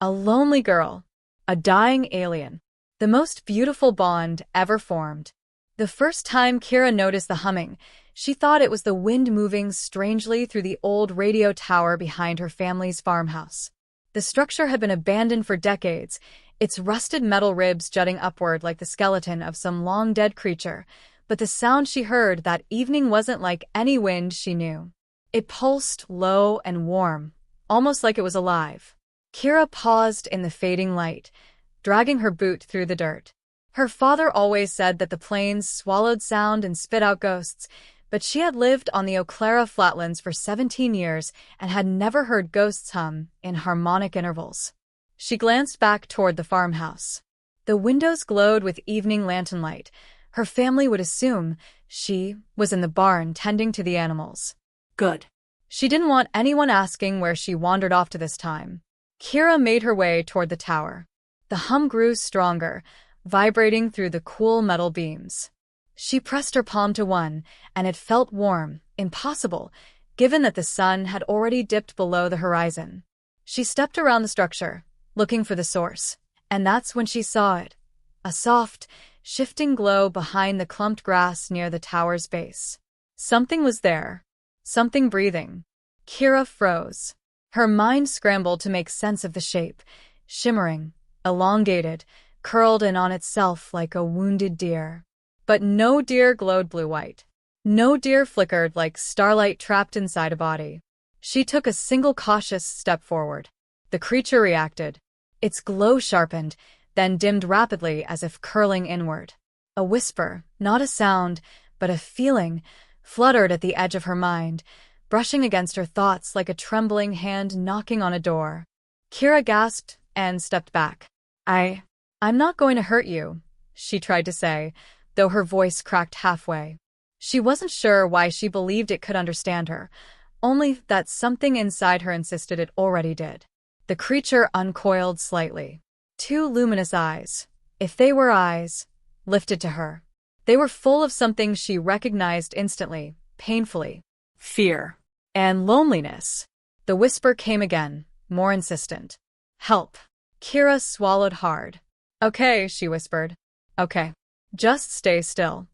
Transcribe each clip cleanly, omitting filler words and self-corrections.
A lonely girl. A dying alien. The most beautiful bond ever formed. The first time Kira noticed the humming, she thought it was the wind moving strangely through the old radio tower behind her family's farmhouse. The structure had been abandoned for decades, its rusted metal ribs jutting upward like the skeleton of some long-dead creature, but the sound she heard that evening wasn't like any wind she knew. It pulsed low and warm, almost like it was alive. Kira paused in the fading light, dragging her boot through the dirt. Her father always said that the plains swallowed sound and spit out ghosts, but she had lived on the Oclara flatlands for 17 years and had never heard ghosts hum in harmonic intervals. She glanced back toward the farmhouse. The windows glowed with evening lantern light. Her family would assume she was in the barn tending to the animals. Good. She didn't want anyone asking where she wandered off to this time. Kira made her way toward the tower. The hum grew stronger, vibrating through the cool metal beams. She pressed her palm to one, and it felt warm, impossible, given that the sun had already dipped below the horizon. She stepped around the structure, looking for the source, and that's when she saw it. A soft, shifting glow behind the clumped grass near the tower's base. Something was there. Something breathing. Kira froze. Her mind scrambled to make sense of the shape, shimmering, elongated, curled in on itself like a wounded deer. But no deer glowed blue-white. No deer flickered like starlight trapped inside a body. She took a single cautious step forward. The creature reacted. Its glow sharpened, then dimmed rapidly as if curling inward. A whisper, not a sound, but a feeling, fluttered at the edge of her mind, brushing against her thoughts like a trembling hand knocking on a door. Kira gasped and stepped back. I'm not going to hurt you, she tried to say, though her voice cracked halfway. She wasn't sure why she believed it could understand her, only that something inside her insisted it already did. The creature uncoiled slightly. Two luminous eyes, if they were eyes, lifted to her. They were full of something she recognized instantly, painfully. Fear. And loneliness. The whisper came again, more insistent. Help. Kira swallowed hard. Okay, she whispered. Okay. Just stay still.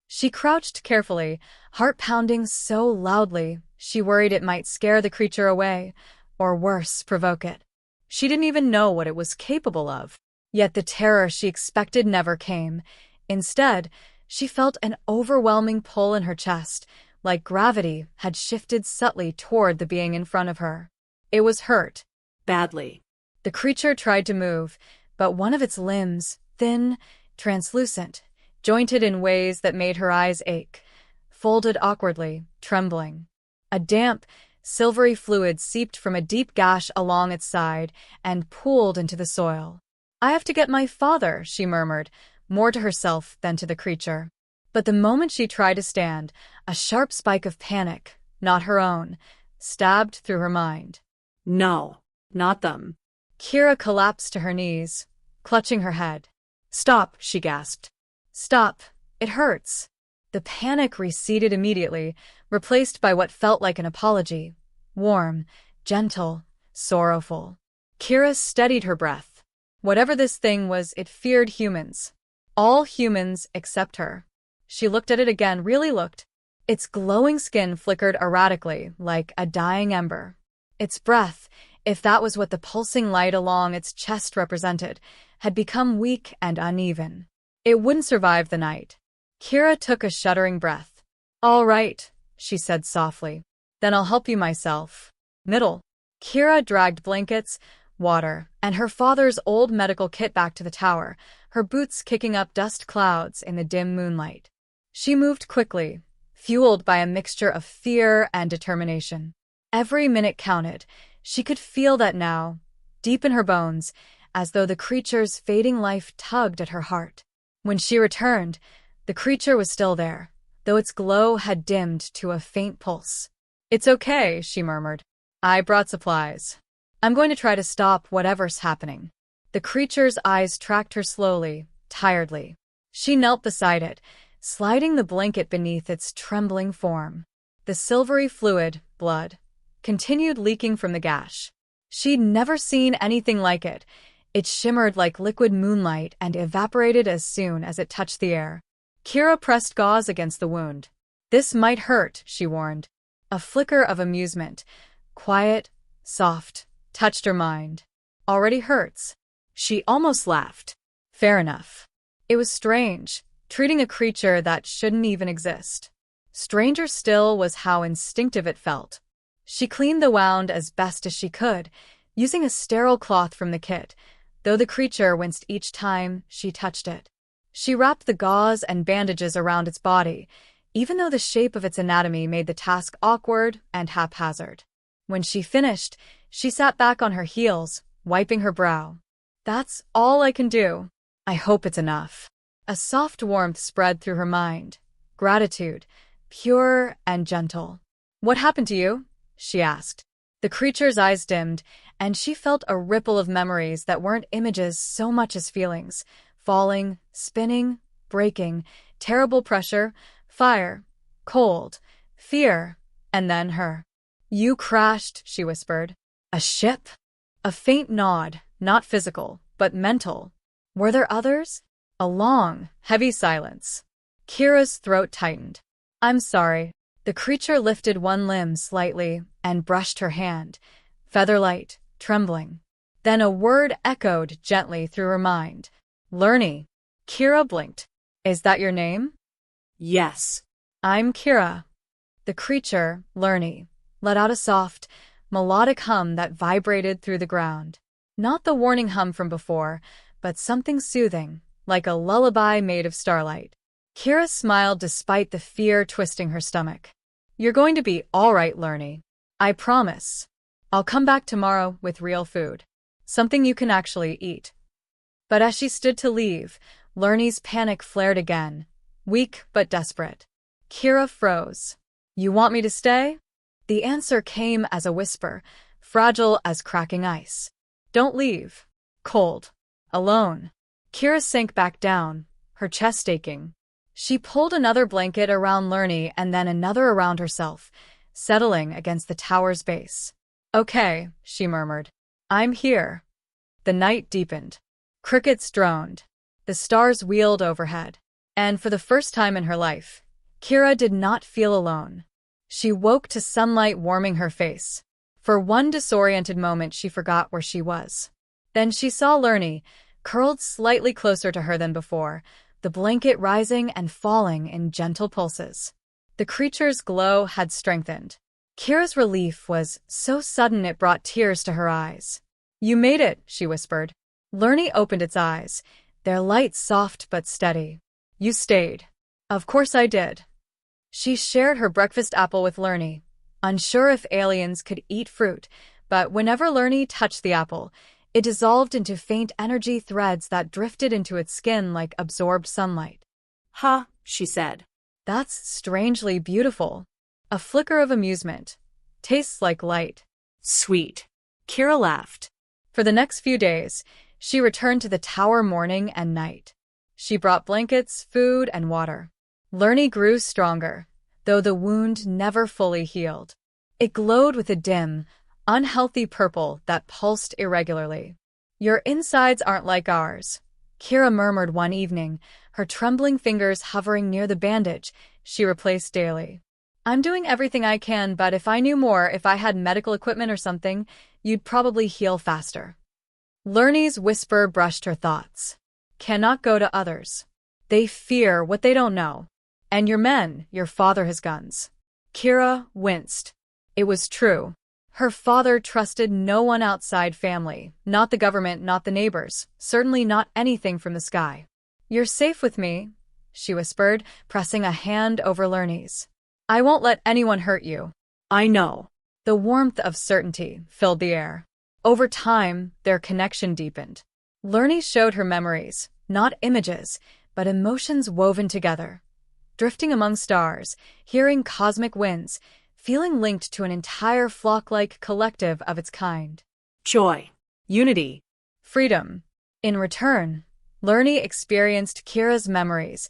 She crouched carefully, heart pounding so loudly she worried it might scare the creature away, or worse, provoke it. She didn't even know what it was capable of. Yet the terror she expected never came. Instead, she felt an overwhelming pull in her chest, like gravity had shifted subtly toward the being in front of her. It was hurt. Badly. The creature tried to move, but one of its limbs, thin, translucent, jointed in ways that made her eyes ache, folded awkwardly, trembling. A damp, silvery fluid seeped from a deep gash along its side and pooled into the soil. I have to get my father, she murmured, more to herself than to the creature. But the moment she tried to stand, a sharp spike of panic, not her own, stabbed through her mind. No, not them. Kira collapsed to her knees, clutching her head. Stop, she gasped. Stop, it hurts. The panic receded immediately, replaced by what felt like an apology. Warm, gentle, sorrowful. Kira steadied her breath. Whatever this thing was, it feared humans. All humans except her. She looked at it again, really looked. Its glowing skin flickered erratically, like a dying ember. Its breath, if that was what the pulsing light along its chest represented, had become weak and uneven. It wouldn't survive the night. Kira took a shuddering breath. All right, she said softly. Then I'll help you myself. Middle. Kira dragged blankets, water, and her father's old medical kit back to the tower, her boots kicking up dust clouds in the dim moonlight. She moved quickly, fueled by a mixture of fear and determination. Every minute counted. She could feel that now, deep in her bones, as though the creature's fading life tugged at her heart. When she returned, the creature was still there, though its glow had dimmed to a faint pulse. It's okay, she murmured. I brought supplies. I'm going to try to stop whatever's happening. The creature's eyes tracked her slowly, tiredly. She knelt beside it, sliding the blanket beneath its trembling form. The silvery fluid, blood, continued leaking from the gash. She'd never seen anything like it. It shimmered like liquid moonlight and evaporated as soon as it touched the air. Kira pressed gauze against the wound. "This might hurt," she warned. A flicker of amusement, quiet, soft, touched her mind. "Already hurts." She almost laughed. Fair enough. It was strange, treating a creature that shouldn't even exist. Stranger still was how instinctive it felt. She cleaned the wound as best as she could, using a sterile cloth from the kit, though the creature winced each time she touched it. She wrapped the gauze and bandages around its body, even though the shape of its anatomy made the task awkward and haphazard. When she finished, she sat back on her heels, wiping her brow. "That's all I can do. I hope it's enough." A soft warmth spread through her mind. Gratitude, pure and gentle. "What happened to you?" she asked. The creature's eyes dimmed, and she felt a ripple of memories that weren't images so much as feelings. Falling, spinning, breaking, terrible pressure, fire, cold, fear, and then her. "You crashed," she whispered. "A ship?" A faint nod, not physical, but mental. Were there others? A long, heavy silence. Kira's throat tightened. "I'm sorry." The creature lifted one limb slightly and brushed her hand, feather-light, trembling. Then a word echoed gently through her mind. "Lurni." Kira blinked. "Is that your name?" Yes. "I'm Kira." The creature, Lurni, let out a soft, melodic hum that vibrated through the ground. Not the warning hum from before, but something soothing, like a lullaby made of starlight. Kira smiled despite the fear twisting her stomach. "You're going to be all right, Lurni. I promise. I'll come back tomorrow with real food. Something you can actually eat." But as she stood to leave, Lurni's panic flared again, weak but desperate. Kira froze. "You want me to stay?" The answer came as a whisper, fragile as cracking ice. "Don't leave. Cold. Alone." Kira sank back down, her chest aching. She pulled another blanket around Lurni and then another around herself, settling against the tower's base. "Okay," she murmured. "I'm here." The night deepened. Crickets droned. The stars wheeled overhead. And for the first time in her life, Kira did not feel alone. She woke to sunlight warming her face. For one disoriented moment she forgot where she was. Then she saw Lurni, curled slightly closer to her than before, the blanket rising and falling in gentle pulses. The creature's glow had strengthened. Kira's relief was so sudden it brought tears to her eyes. "You made it," she whispered. Lurni opened its eyes, their light soft but steady. "You stayed." "Of course I did." She shared her breakfast apple with Lurni, unsure if aliens could eat fruit, but whenever Lurni touched the apple, it dissolved into faint energy threads that drifted into its skin like absorbed sunlight. "Huh," she said. "That's strangely beautiful." A flicker of amusement. "Tastes like light." "Sweet." Kira laughed. For the next few days, she returned to the tower morning and night. She brought blankets, food, and water. Lurni grew stronger, though the wound never fully healed. It glowed with a dim, unhealthy purple that pulsed irregularly. "Your insides aren't like ours," Kira murmured one evening, her trembling fingers hovering near the bandage she replaced daily. "I'm doing everything I can, but if I knew more, if I had medical equipment or something, you'd probably heal faster." Lurni's whisper brushed her thoughts. "Cannot go to others. They fear what they don't know. And your men, your father has guns." Kira winced. It was true. Her father trusted no one outside family, not the government, not the neighbors, certainly not anything from the sky. "You're safe with me," she whispered, pressing a hand over Lurni's. "I won't let anyone hurt you." "I know." The warmth of certainty filled the air. Over time, their connection deepened. Lurni showed her memories, not images, but emotions woven together. Drifting among stars, hearing cosmic winds, feeling linked to an entire flock-like collective of its kind. Joy. Unity. Freedom. In return, Lurni experienced Kira's memories,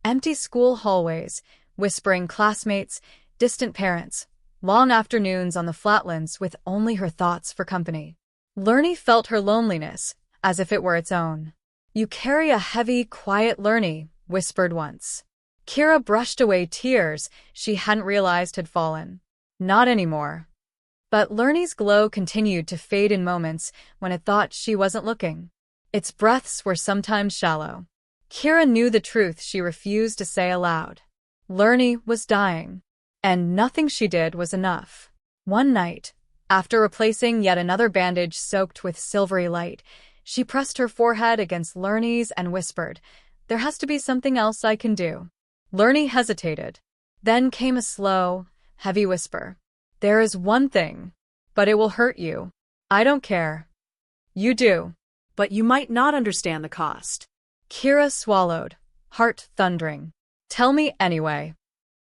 empty school hallways, whispering classmates, distant parents, long afternoons on the flatlands with only her thoughts for company. Lurni felt her loneliness, as if it were its own. "You carry a heavy, quiet Lurni," whispered once. Kira brushed away tears she hadn't realized had fallen. Not anymore. But Lurni's glow continued to fade in moments when it thought she wasn't looking. Its breaths were sometimes shallow. Kira knew the truth she refused to say aloud. Lurni was dying, and nothing she did was enough. One night, after replacing yet another bandage soaked with silvery light, she pressed her forehead against Lurni's and whispered, "There has to be something else I can do." Lurni hesitated. Then came a slow, heavy whisper. "There is one thing, but it will hurt you. I don't care." "You do. But you might not understand the cost." Kira swallowed, heart thundering. "Tell me anyway."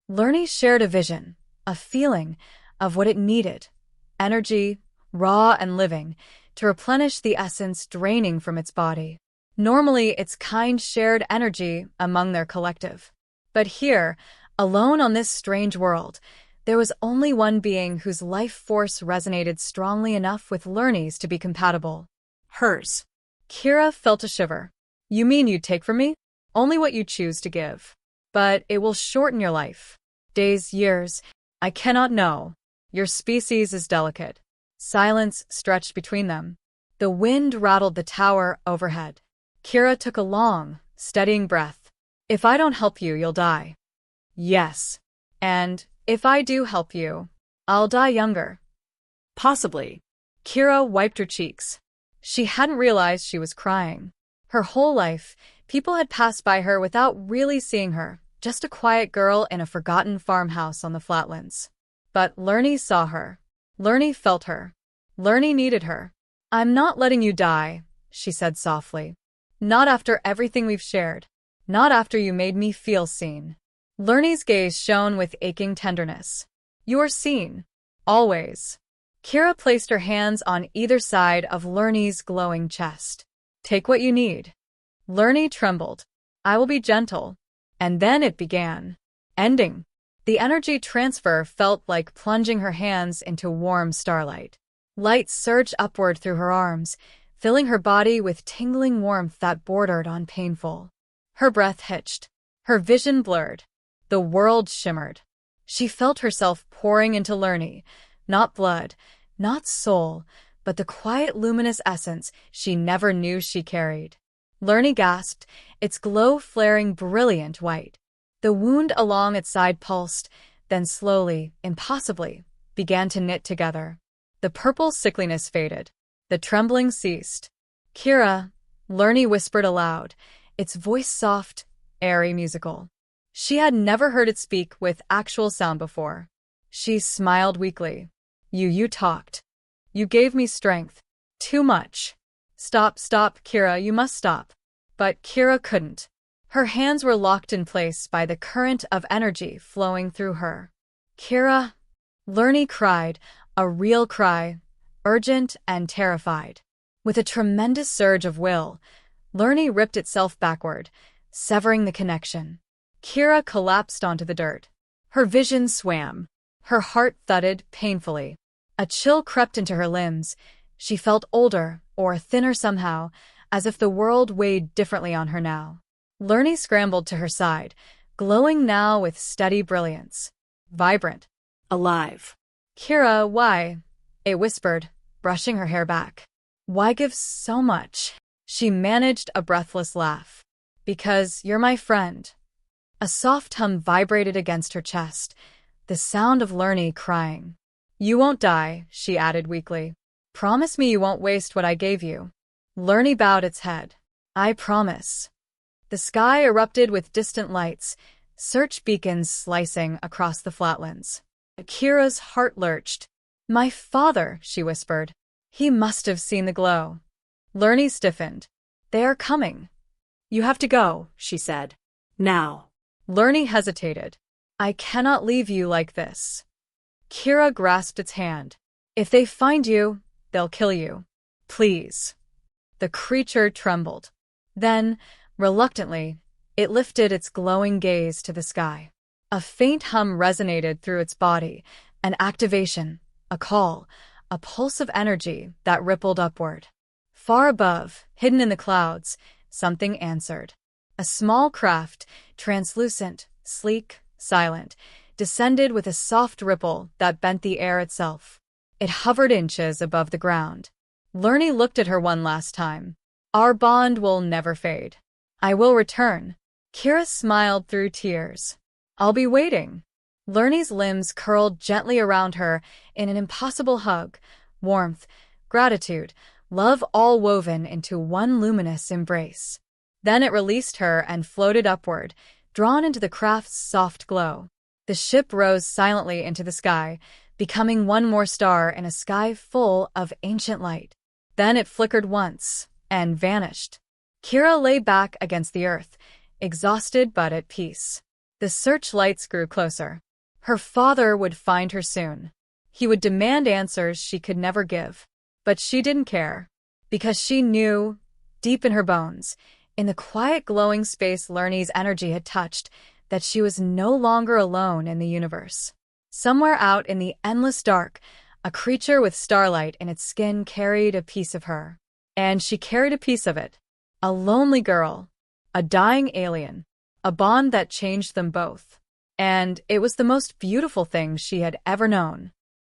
Lurni shared a vision, a feeling, of what it needed. Energy, raw and living, to replenish the essence draining from its body. Normally, its kind shared energy among their collective. But here, alone on this strange world, there was only one being whose life force resonated strongly enough with Lurni's to be compatible. Hers. Kira felt a shiver. "You mean you'd take from me? Only what you choose to give. But it will shorten your life. Days, years, I cannot know. Your species is delicate." Silence stretched between them. The wind rattled the tower overhead. Kira took a long, steadying breath. "If I don't help you, you'll die." "Yes. And if I do help you, I'll die younger." Possibly. Kira wiped her cheeks. She hadn't realized she was crying. Her whole life, people had passed by her without really seeing her, just a quiet girl in a forgotten farmhouse on the flatlands. But Lurni saw her. Lurni felt her. Lurni needed her. "I'm not letting you die," she said softly. "Not after everything we've shared. Not after you made me feel seen." Lurni's gaze shone with aching tenderness. "You are seen. Always." Kira placed her hands on either side of Lurni's glowing chest. "Take what you need." Lurni trembled. "I will be gentle." And then it began. Ending. The energy transfer felt like plunging her hands into warm starlight. Light surged upward through her arms, filling her body with tingling warmth that bordered on painful. Her breath hitched. Her vision blurred. The world shimmered. She felt herself pouring into Lurni, not blood, not soul, but the quiet luminous essence she never knew she carried. Lurni gasped, its glow flaring brilliant white. The wound along its side pulsed, then slowly, impossibly, began to knit together. The purple sickliness faded. The trembling ceased. "Kira," Lurni whispered aloud, its voice soft, airy, musical. She had never heard it speak with actual sound before. She smiled weakly. You talked. You gave me strength. Too much." Stop, Kira, you must stop." But Kira couldn't. Her hands were locked in place by the current of energy flowing through her. "Kira," Lurni cried, a real cry, urgent and terrified. With a tremendous surge of will, Lurni ripped itself backward, severing the connection. Kira collapsed onto the dirt. Her vision swam. Her heart thudded painfully. A chill crept into her limbs. She felt older, or thinner somehow, as if the world weighed differently on her now. Lurni scrambled to her side, glowing now with steady brilliance. Vibrant. Alive. "Kira, why?" it whispered, brushing her hair back. "Why give so much?" She managed a breathless laugh. "Because you're my friend." A soft hum vibrated against her chest, the sound of Lurni crying. "You won't die," she added weakly. "Promise me you won't waste what I gave you." Lurni bowed its head. "I promise." The sky erupted with distant lights, search beacons slicing across the flatlands. Kira's heart lurched. "My father," she whispered. "He must have seen the glow." Lurni stiffened. "They are coming." "You have to go," she said. "Now." Lurni hesitated. "I cannot leave you like this." Kira grasped its hand. "If they find you, they'll kill you. Please." The creature trembled. Then, reluctantly, it lifted its glowing gaze to the sky. A faint hum resonated through its body, an activation, a call, a pulse of energy that rippled upward. Far above, hidden in the clouds, something answered. A small craft, translucent, sleek, silent, descended with a soft ripple that bent the air itself. It hovered inches above the ground. Lurni looked at her one last time. Our bond will never fade. I will return. Kira smiled through tears. I'll be waiting. Lurni's limbs curled gently around her in an impossible hug, warmth, gratitude, love all woven into one luminous embrace. Then it released her and floated upward, drawn into the craft's soft glow. The ship rose silently into the sky, becoming one more star in a sky full of ancient light. Then it flickered once and vanished. Kira lay back against the earth, exhausted but at peace. The searchlights grew closer. Her father would find her soon. He would demand answers she could never give. But she didn't care, because she knew, deep in her bones, in the quiet glowing space Lurni's energy had touched, that she was no longer alone in the universe. Somewhere out in the endless dark, a creature with starlight in its skin carried a piece of her. And she carried a piece of it. A lonely girl, a dying alien, a bond that changed them both. And it was the most beautiful thing she had ever known.